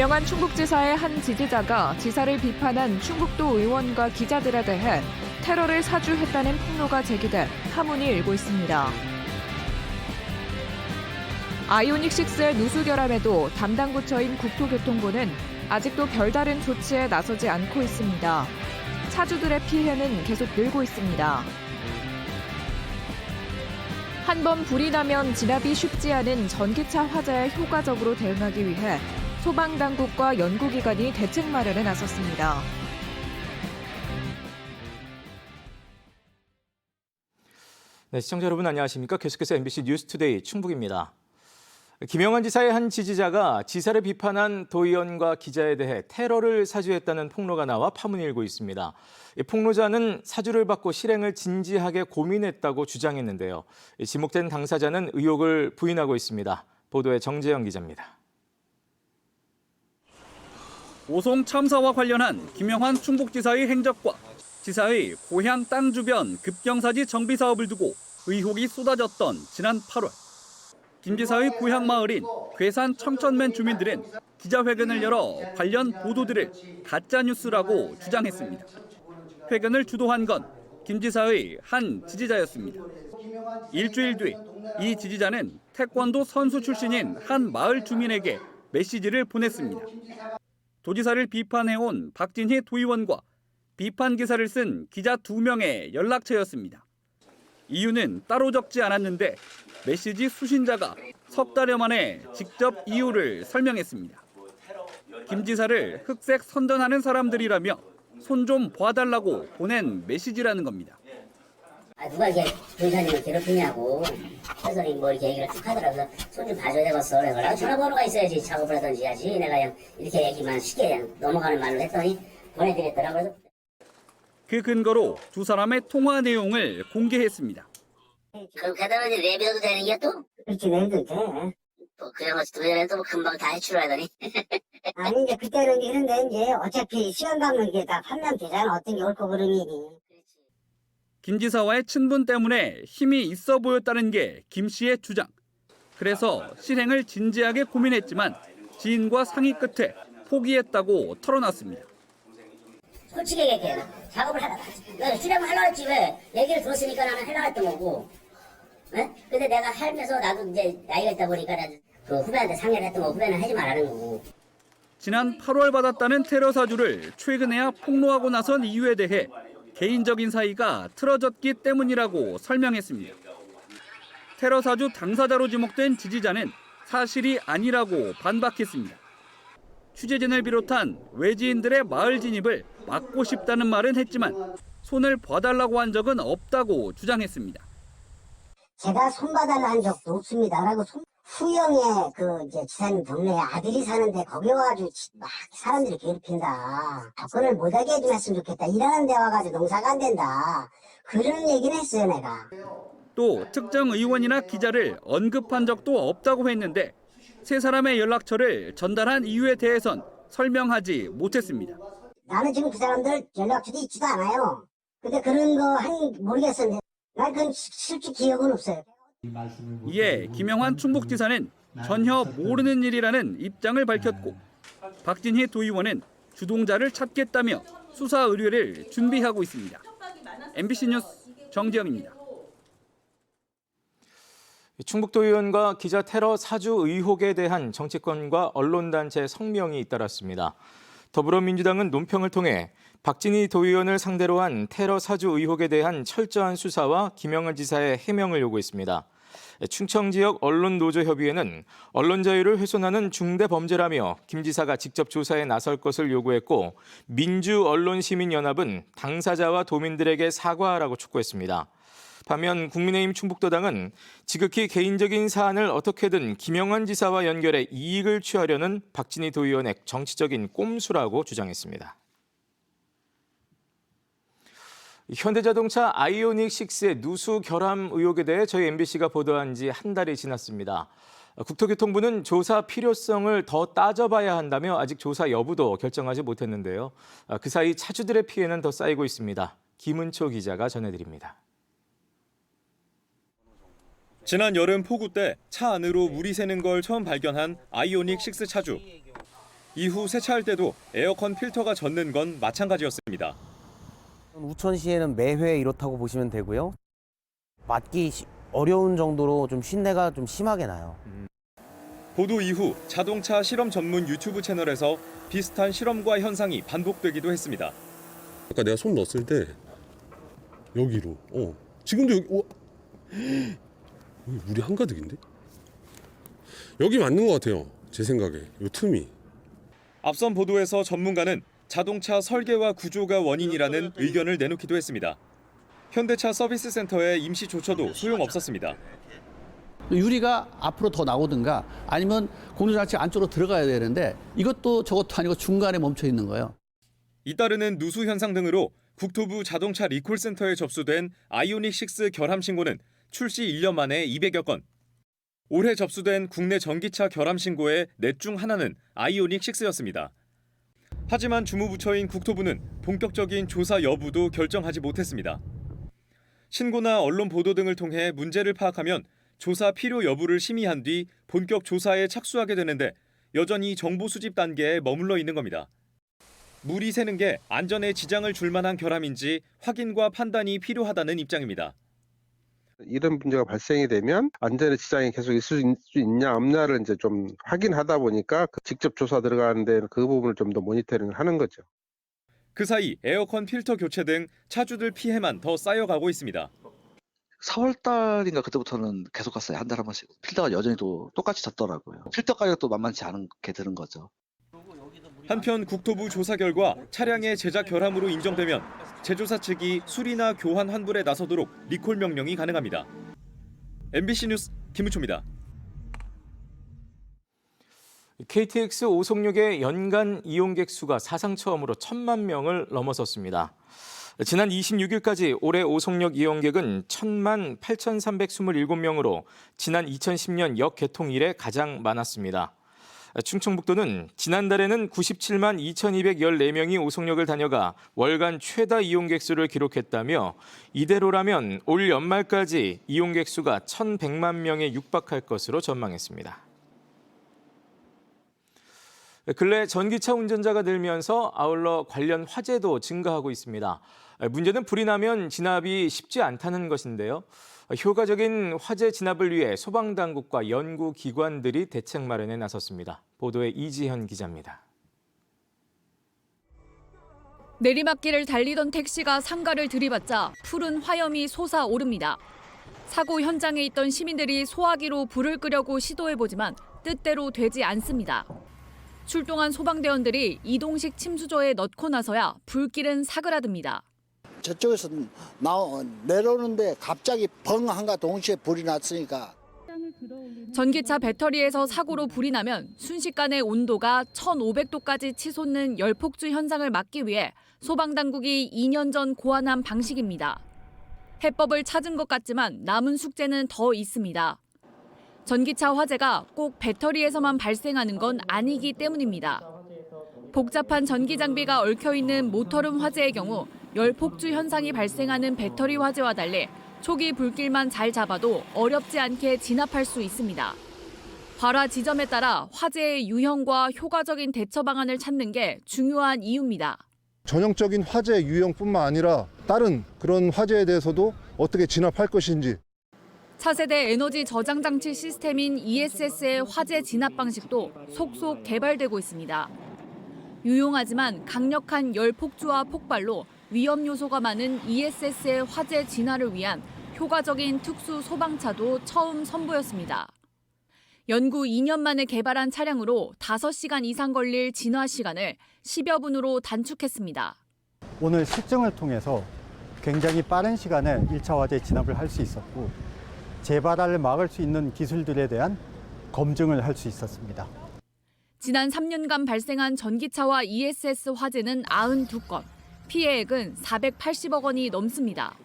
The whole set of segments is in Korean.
김영환 충북지사의 한 지지자가 지사를 비판한 충북도 의원과 기자들에 대해 테러를 사주했다는 폭로가 제기돼 파문이 일고 있습니다. 아이오닉6의 누수 결함에도 담당 부처인 국토교통부는 아직도 별다른 조치에 나서지 않고 있습니다. 차주들의 피해는 계속 늘고 있습니다. 한 번 불이 나면 진압이 쉽지 않은 전기차 화재에 효과적으로 대응하기 위해 소방당국과 연구기관이 대책 마련에 나섰습니다. 네, 시청자 여러분 안녕하십니까? 계속해서 MBC 뉴스투데이 충북입니다. 김영환 지사의 한 지지자가 지사를 비판한 도의원과 기자에 대해 테러를 사주했다는 폭로가 나와 파문이 일고 있습니다. 이 폭로자는 사주를 받고 실행을 진지하게 고민했다고 주장했는데요. 지목된 당사자는 의혹을 부인하고 있습니다. 보도에 정재영 기자입니다. 오송 참사와 관련한 김영환 충북지사의 행적과 지사의 고향 땅 주변 급경사지 정비 사업을 두고 의혹이 쏟아졌던 지난 8월. 김 지사의 고향 마을인 괴산 청천면 주민들은 기자회견을 열어 관련 보도들을 가짜뉴스라고 주장했습니다. 회견을 주도한 건 김 지사의 한 지지자였습니다. 일주일 뒤 이 지지자는 태권도 선수 출신인 한 마을 주민에게 메시지를 보냈습니다. 도지사를 비판해온 박진희 도의원과 비판 기사를 쓴 기자 2명의 연락처였습니다. 이유는 따로 적지 않았는데 메시지 수신자가 석 달여 만에 직접 이유를 설명했습니다. 김 지사를 흑색 선전하는 사람들이라며 손 좀 봐달라고 보낸 메시지라는 겁니다. 누가 이렇게 도의사님을 괴롭히냐고 그래서 뭐 이렇게 얘기를 쭉 하더라고요. 손 좀 봐줘야 되겠어. 그래서 전화번호가 있어야지 작업을 하든지 해야지. 내가 그냥 이렇게 얘기만 쉽게 그냥 넘어가는 말로 했더니 보내드렸더라고요. 그 근거로 두 사람의 통화 내용을 공개했습니다. 그럼 그다음에 내비둬도 되는 게 또? 그렇지, 내비도 돼. 뭐 그냥 도전에 또 금방 다 해출하더니. 아니, 이제 그때는 이런데 이제 어차피 시간 가면 이게 다 판단 되잖아. 어떤 게 옳고 그른 일이. 김 지사와의 친분 때문에 힘이 있어 보였다는 게 김 씨의 주장. 그래서 실행을 진지하게 고민했지만 지인과 상의 끝에 포기했다고 털어놨습니다. 솔직히 얘기해. 작업을 하다가 실행을 하려고 했지 왜. 얘기를 들었으니까 나는 하려고 했던 거고. 네? 근데 내가 살면서 나도 이제 나이가 있다 보니까 그 후배한테 상의를 했던 거 후배는 하지 말라는 거고. 지난 8월 받았다는 테러 사주를 최근에야 폭로하고 나선 이유에 대해 개인적인 사이가 틀어졌기 때문이라고 설명했습니다. 테러 사주 당사자로 지목된 지지자는 사실이 아니라고 반박했습니다. 취재진을 비롯한 외지인들의 마을 진입을 막고 싶다는 말은 했지만 손을 봐달라고 한 적은 없다고 주장했습니다. 제가 손바닥을 한 적도 없습니다. 라고 후영에 그 이제 지사님 동네에 아들이 사는데 거기 와가지고 막 사람들이 괴롭힌다. 접근을 못하게 해주면 좋겠다. 일하는 데 와가지고 농사가 안 된다. 그런 얘기는 했어요, 내가. 또 특정 의원이나 기자를 언급한 적도 없다고 했는데 세 사람의 연락처를 전달한 이유에 대해선 설명하지 못했습니다. 나는 지금 그 사람들 연락처도 있지도 않아요. 근데 그런 거 모르겠었는데 난 그건 실제 기억은 없어요. 이에 김영환 충북지사는 전혀 모르는 일이라는 입장을 밝혔고 박진희 도의원은 주동자를 찾겠다며 수사 의뢰를 준비하고 있습니다. MBC 뉴스 정재영입니다. 충북도 의원과 기자 테러 사주 의혹에 대한 정치권과 언론단체 성명이 잇따랐습니다. 더불어민주당은 논평을 통해 박진희 도의원을 상대로 한 테러 사주 의혹에 대한 철저한 수사와 김영환 지사의 해명을 요구했습니다. 충청 지역 언론노조협의회는 언론 자유를 훼손하는 중대 범죄라며 김 지사가 직접 조사에 나설 것을 요구했고 민주언론시민연합은 당사자와 도민들에게 사과하라고 촉구했습니다. 반면 국민의힘 충북도당은 지극히 개인적인 사안을 어떻게든 김영환 지사와 연결해 이익을 취하려는 박진희 도의원의 정치적인 꼼수라고 주장했습니다. 현대자동차 아이오닉6의 누수 결함 의혹에 대해 저희 MBC가 보도한 지 한 달이 지났습니다. 국토교통부는 조사 필요성을 더 따져봐야 한다며 아직 조사 여부도 결정하지 못했는데요. 그 사이 차주들의 피해는 더 쌓이고 있습니다. 김은초 기자가 전해드립니다. 지난 여름 폭우 때 차 안으로 물이 새는 걸 처음 발견한 아이오닉6 차주. 이후 세차할 때도 에어컨 필터가 젖는 건 마찬가지였습니다. 우천시에는 매회 이렇다고 보시면 되고요. 맡기 어려운 정도로 좀 쉰내가 좀 심하게 나요. 보도 이후 자동차 실험 전문 유튜브 채널에서 비슷한 실험과 현상이 반복되기도 했습니다. 아까 내가 손 넣었을 때 여기로 지금도 여기 여기 물이 한가득인데? 여기 맞는 것 같아요. 제 생각에 이 틈이. 앞선 보도에서 전문가는 자동차 설계와 구조가 원인이라는 의견을 내놓기도 했습니다. 현대차 서비스 센터의 임시 조처도 소용없었습니다. 유리가 앞으로 더 나오든가 아니면 공조장치 안쪽으로 들어가야 되는데 이것도 저것도 아니고 중간에 멈춰 있는 거예요. 잇따르는 누수 현상 등으로 국토부 자동차 리콜센터에 접수된 아이오닉6 결함 신고는 출시 1년 만에 200여 건. 올해 접수된 국내 전기차 결함 신고의 넷 중 하나는 아이오닉6였습니다. 하지만 주무부처인 국토부는 본격적인 조사 여부도 결정하지 못했습니다. 신고나 언론 보도 등을 통해 문제를 파악하면 조사 필요 여부를 심의한 뒤 본격 조사에 착수하게 되는데 여전히 정보 수집 단계에 머물러 있는 겁니다. 물이 새는 게 안전에 지장을 줄 만한 결함인지 확인과 판단이 필요하다는 입장입니다. 이런 문제가 발생이 되면 안전에 지장이 계속 있을 수 있냐 없냐를 이제 좀 확인하다 보니까 직접 조사 들어가는데 그 부분을 좀 더 모니터링을 하는 거죠. 그 사이 에어컨 필터 교체 등 차주들 피해만 더 쌓여가고 있습니다. 4월 달인가 그때부터는 계속 갔어요. 한 달에 한 번씩. 필터가 여전히 또 똑같이 젖더라고요. 필터 가격도 만만치 않게 드는 거죠. 한편 국토부 조사 결과 차량의 제작 결함으로 인정되면 제조사 측이 수리나 교환 환불에 나서도록 리콜 명령이 가능합니다. MBC 뉴스 김우초입니다. KTX 오송역의 연간 이용객 수가 사상 처음으로 1,000만 명을 넘어섰습니다. 지난 26일까지 올해 오송역 이용객은 10,000만 8,327명으로 지난 2010년 역 개통 이래 가장 많았습니다. 충청북도는 지난달에는 97만 2,214명이 오송역을 다녀가 월간 최다 이용객 수를 기록했다며 이대로라면 올 연말까지 이용객 수가 1,100만 명에 육박할 것으로 전망했습니다. 근래 전기차 운전자가 늘면서 아울러 관련 화재도 증가하고 있습니다. 문제는 불이 나면 진압이 쉽지 않다는 것인데요. 효과적인 화재 진압을 위해 소방당국과 연구기관들이 대책 마련에 나섰습니다. 보도에 이지현 기자입니다. 내리막길을 달리던 택시가 상가를 들이받자 푸른 화염이 솟아오릅니다. 사고 현장에 있던 시민들이 소화기로 불을 끄려고 시도해보지만 뜻대로 되지 않습니다. 출동한 소방대원들이 이동식 침수조에 넣고 나서야 불길은 사그라듭니다. 저쪽에서 내려오는데 갑자기 벙 한가 동시에 불이 났으니까. 전기차 배터리에서 사고로 불이 나면 순식간에 온도가 1,500도까지 치솟는 열폭주 현상을 막기 위해 소방당국이 2년 전 고안한 방식입니다. 해법을 찾은 것 같지만 남은 숙제는 더 있습니다. 전기차 화재가 꼭 배터리에서만 발생하는 건 아니기 때문입니다. 복잡한 전기 장비가 얽혀있는 모터룸 화재의 경우 열폭주 현상이 발생하는 배터리 화재와 달리 초기 불길만 잘 잡아도 어렵지 않게 진압할 수 있습니다. 발화 지점에 따라 화재의 유형과 효과적인 대처 방안을 찾는 게 중요한 이유입니다. 전형적인 화재 유형뿐만 아니라 다른 그런 화재에 대해서도 어떻게 진압할 것인지. 차세대 에너지 저장 장치 시스템인 ESS의 화재 진압 방식도 속속 개발되고 있습니다. 유용하지만 강력한 열 폭주와 폭발로 위험 요소가 많은 ESS의 화재 진화를 위한 효과적인 특수 소방차도 처음 선보였습니다. 연구 2년 만에 개발한 차량으로 5시간 이상 걸릴 진화 시간을 10여 분으로 단축했습니다. 오늘 실증을 통해서 굉장히 빠른 시간에 1차 화재 진압을 할 수 있었고 재발을 막을 수 있는 기술들에 대한 검증을 할 수 있었습니다. 지난 3년간 발생한 전기차와 ESS 화재는 92건, 피해액은 480억 원이 넘습니다.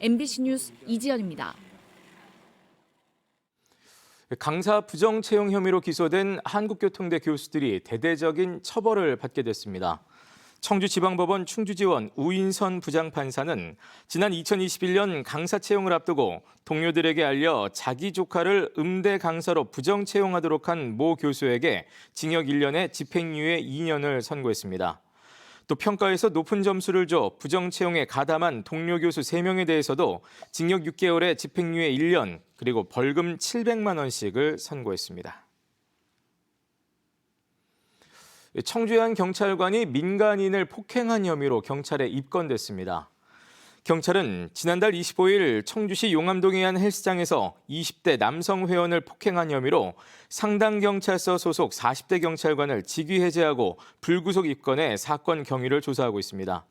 MBC 뉴스 이지연입니다. 강사 부정 채용 혐의로 기소된 한국교통대 교수들이 대대적인 처벌을 받게 됐습니다. 청주지방법원 충주지원 우인선 부장판사는 지난 2021년 강사 채용을 앞두고 동료들에게 알려 자기 조카를 음대 강사로 부정 채용하도록 한 모 교수에게 징역 1년에 집행유예 2년을 선고했습니다. 또 평가에서 높은 점수를 줘 부정 채용에 가담한 동료 교수 3명에 대해서도 징역 6개월에 집행유예 1년 그리고 벌금 700만 원씩을 선고했습니다. 청주의 한 경찰관이 민간인을 폭행한 혐의로 경찰에 입건됐습니다. 경찰은 지난달 25일 청주시 용암동의 한 헬스장에서 20대 남성 회원을 폭행한 혐의로 상당경찰서 소속 40대 경찰관을 직위 해제하고 불구속 입건해 사건 경위를 조사하고 있습니다.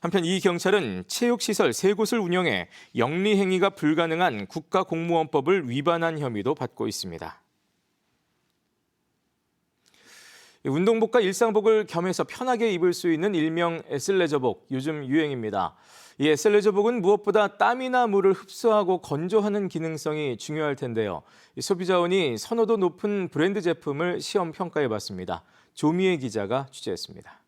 한편 이 경찰은 체육시설 3곳을 운영해 영리행위가 불가능한 국가공무원법을 위반한 혐의도 받고 있습니다. 운동복과 일상복을 겸해서 편하게 입을 수 있는 일명 애슬레저복, 요즘 유행입니다. 이 애슬레저복은 무엇보다 땀이나 물을 흡수하고 건조하는 기능성이 중요할 텐데요. 소비자원이 선호도 높은 브랜드 제품을 시험 평가해봤습니다. 조미애 기자가 취재했습니다.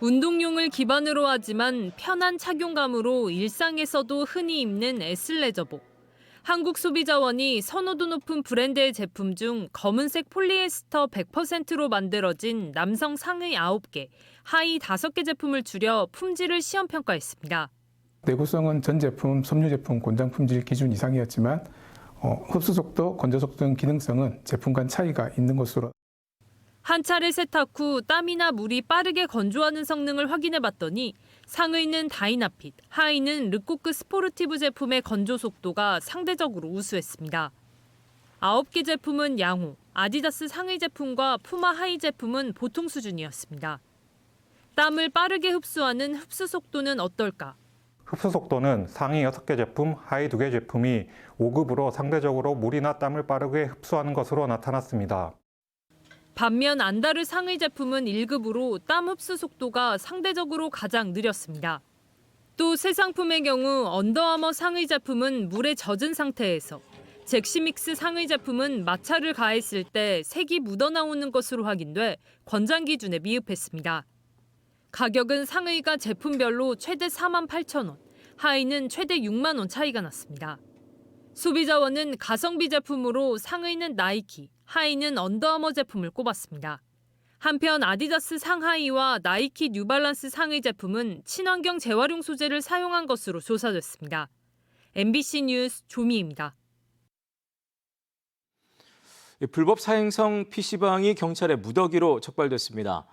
운동용을 기반으로 하지만 편한 착용감으로 일상에서도 흔히 입는 애슬레저복. 한국소비자원이 선호도 높은 브랜드의 제품 중 검은색 폴리에스터 100%로 만들어진 남성 상의 9개, 하의 5개 제품을 줄여 품질을 시험 평가했습니다. 내구성은 전 제품, 섬유 제품 권장 품질 기준 이상이었지만 흡수 속도, 건조 속도 등 기능성은 제품 간 차이가 있는 것으로. 한 차례 세탁 후 땀이나 물이 빠르게 건조하는 성능을 확인해봤더니 상의는 다이나핏, 하의는 르코크 스포르티브 제품의 건조 속도가 상대적으로 우수했습니다. 9개 제품은 양호, 아디다스 상의 제품과 푸마 하의 제품은 보통 수준이었습니다. 땀을 빠르게 흡수하는 흡수 속도는 어떨까? 흡수 속도는 상위 6개 제품, 하위 2개 제품이 5급으로 상대적으로 물이나 땀을 빠르게 흡수하는 것으로 나타났습니다. 반면 안다르 상의 제품은 1급으로 땀 흡수 속도가 상대적으로 가장 느렸습니다. 또 새 상품의 경우 언더아머 상의 제품은 물에 젖은 상태에서, 잭시믹스 상의 제품은 마찰을 가했을 때 색이 묻어나오는 것으로 확인돼 권장 기준에 미흡했습니다. 가격은 상의가 제품별로 최대 48,000원, 하의는 최대 6만 원 차이가 났습니다. 소비자원은 가성비 제품으로 상의는 나이키, 하의는 언더아머 제품을 꼽았습니다. 한편 아디다스 상하의와 나이키 뉴발란스 상의 제품은 친환경 재활용 소재를 사용한 것으로 조사됐습니다. MBC 뉴스 조미입니다. 불법 사행성 PC방이 경찰의 무더기로 적발됐습니다.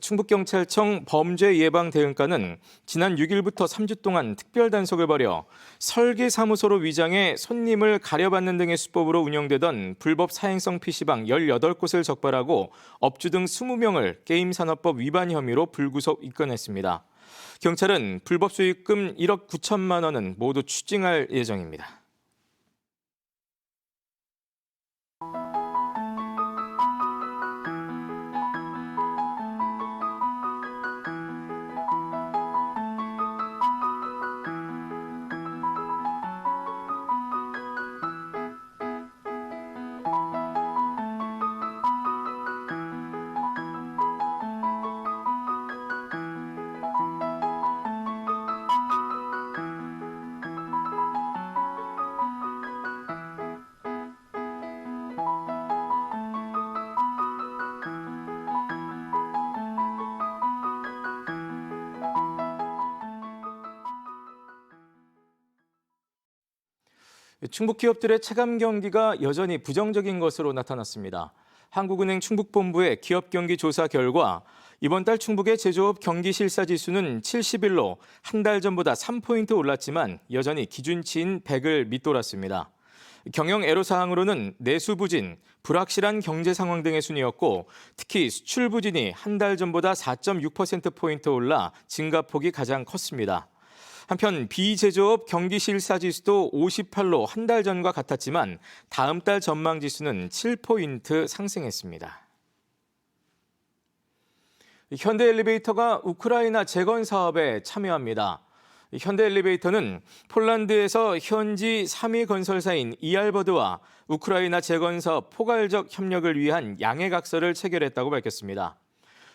충북경찰청 범죄예방대응과는 지난 6일부터 3주 동안 특별단속을 벌여 설계사무소로 위장해 손님을 가려받는 등의 수법으로 운영되던 불법 사행성 PC방 18곳을 적발하고 업주 등 20명을 게임산업법 위반 혐의로 불구속 입건했습니다. 경찰은 불법 수익금 1억 9천만 원은 모두 추징할 예정입니다. 충북 기업들의 체감 경기가 여전히 부정적인 것으로 나타났습니다. 한국은행 충북본부의 기업 경기 조사 결과 이번 달 충북의 제조업 경기 실사 지수는 71로 한 달 전보다 3포인트 올랐지만 여전히 기준치인 100을 밑돌았습니다. 경영 애로사항으로는 내수 부진, 불확실한 경제 상황 등의 순이었고 특히 수출 부진이 한 달 전보다 4.6%포인트 올라 증가폭이 가장 컸습니다. 한편 비제조업 경기 실사 지수도 58로 한 달 전과 같았지만 다음 달 전망 지수는 7포인트 상승했습니다. 현대엘리베이터가 우크라이나 재건 사업에 참여합니다. 현대엘리베이터는 폴란드에서 현지 3위 건설사인 이알버드와 우크라이나 재건 사업 포괄적 협력을 위한 양해각서를 체결했다고 밝혔습니다.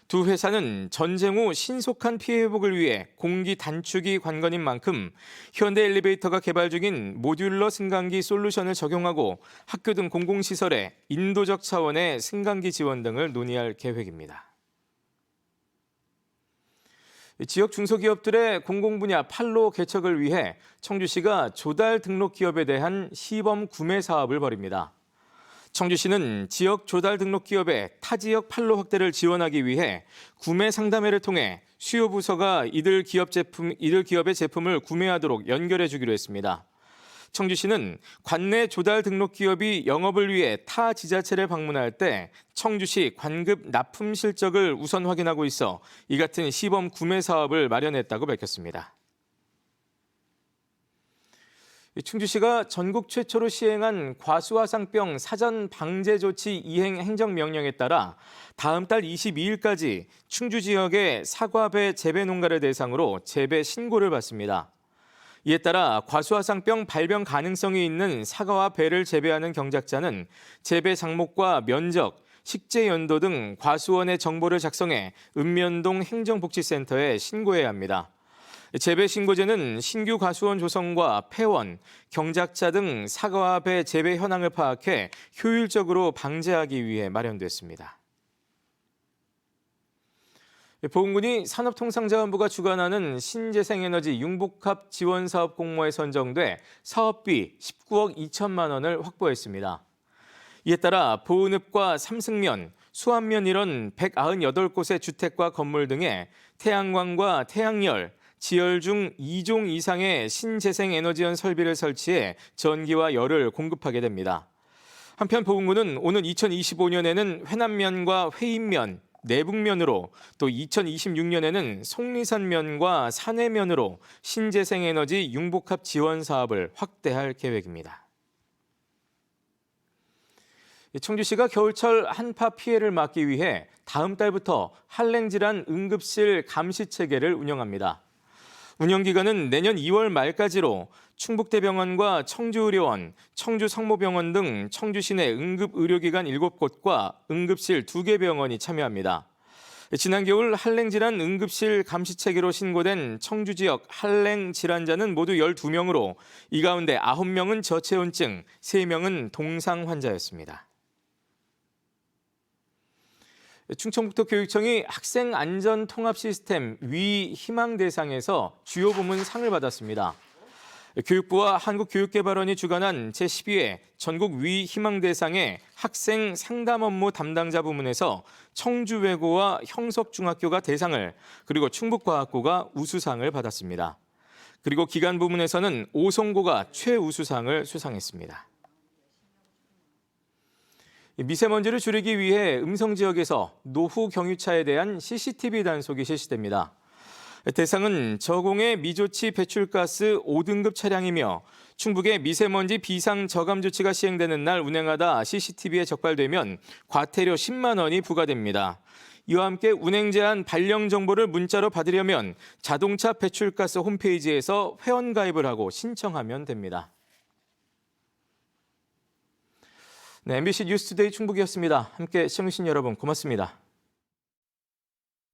두 회사는 전쟁 후 신속한 피해 회복을 위해 공기 단축이 관건인 만큼 현대 엘리베이터가 개발 중인 모듈러 승강기 솔루션을 적용하고 학교 등 공공시설에 인도적 차원의 승강기 지원 등을 논의할 계획입니다. 지역 중소기업들의 공공분야 판로 개척을 위해 청주시가 조달 등록 기업에 대한 시범 구매 사업을 벌입니다. 청주시는 지역 조달 등록 기업의 타 지역 판로 확대를 지원하기 위해 구매 상담회를 통해 수요 부서가 이들 기업의 제품을 구매하도록 연결해 주기로 했습니다. 청주시는 관내 조달 등록 기업이 영업을 위해 타 지자체를 방문할 때 청주시 관급 납품 실적을 우선 확인하고 있어 이 같은 시범 구매 사업을 마련했다고 밝혔습니다. 충주시가 전국 최초로 시행한 과수화상병 사전 방제 조치 이행 행정명령에 따라 다음 달 22일까지 충주 지역의 사과배 재배 농가를 대상으로 재배 신고를 받습니다. 이에 따라 과수화상병 발병 가능성이 있는 사과와 배를 재배하는 경작자는 재배 장목과 면적, 식재 연도 등 과수원의 정보를 작성해 읍면동 행정복지센터에 신고해야 합니다. 재배 신고제는 신규 과수원 조성과 폐원, 경작자 등 사과와 배 재배 현황을 파악해 효율적으로 방제하기 위해 마련됐습니다. 보훈군이 산업통상자원부가 주관하는 신재생에너지 융복합 지원사업 공모에 선정돼 사업비 19억 2천만 원을 확보했습니다. 이에 따라 보은읍과 삼승면, 수안면 이런 198곳의 주택과 건물 등에 태양광과 태양열, 지열 중 2종 이상의 신재생에너지원 설비를 설치해 전기와 열을 공급하게 됩니다. 한편 보훈군은 오는 2025년에는 회남면과 회인면, 내북면으로 또 2026년에는 속리산면과 산해면으로 신재생에너지 융복합 지원 사업을 확대할 계획입니다. 청주시가 겨울철 한파 피해를 막기 위해 다음 달부터 한랭질환 응급실 감시 체계를 운영합니다. 운영기간은 내년 2월 말까지로 충북대병원과 청주의료원, 청주성모병원 등 청주시 내 응급의료기관 7곳과 응급실 2개 병원이 참여합니다. 지난 겨울 한랭질환 응급실 감시체계로 신고된 청주 지역 한랭 질환자는 모두 12명으로 이 가운데 9명은 저체온증, 3명은 동상 환자였습니다. 충청북도교육청이 학생안전통합시스템 위 희망대상에서 주요 부문 상을 받았습니다. 교육부와 한국교육개발원이 주관한 제12회 전국 위 희망대상의 학생 상담 업무 담당자 부문에서 청주외고와 형석중학교가 대상을, 그리고 충북과학고가 우수상을 받았습니다. 그리고 기간 부문에서는 오송고가 최우수상을 수상했습니다. 미세먼지를 줄이기 위해 음성지역에서 노후 경유차에 대한 CCTV 단속이 실시됩니다. 대상은 저공해 미조치 배출가스 5등급 차량이며 충북의 미세먼지 비상 저감 조치가 시행되는 날 운행하다 CCTV에 적발되면 과태료 10만 원이 부과됩니다. 이와 함께 운행 제한 발령 정보를 문자로 받으려면 자동차 배출가스 홈페이지에서 회원가입을 하고 신청하면 됩니다. 네, MBC 뉴스투데이 충북이었습니다. 함께 시청해주신 여러분 고맙습니다.